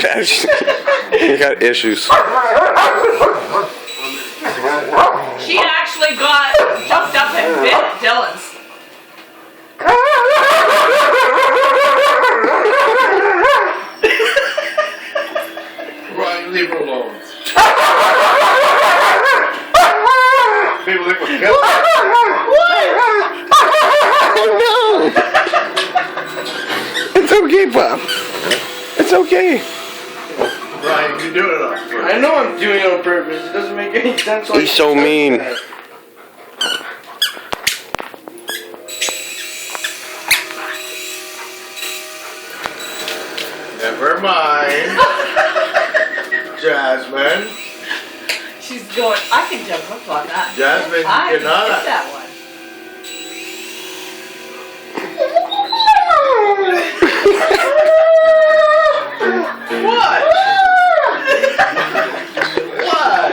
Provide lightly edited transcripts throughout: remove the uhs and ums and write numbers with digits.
You got issues. She actually jumped up and bit Dylan's. Ryan, leave her alone. People think we're killing her. No! It's okay, Bob. It's okay. Ryan, you're doing it on purpose. I know I'm doing it on purpose. It doesn't make any sense. He's so mean. Never mind. Jasmine. She's going, I can jump up on that. Jasmine, you I cannot. hit that one. What? What?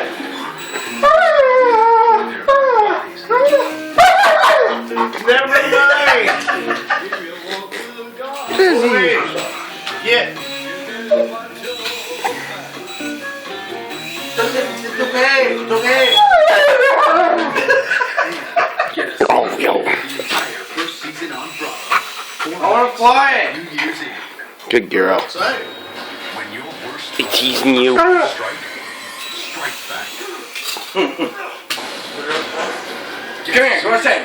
Never mind. Wait. Yeah. It's okay. It's okay. Oh, yo. I want to fly it. Good girl. Say. He's teasing you. Come here. Come on, say.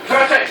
Come on, say.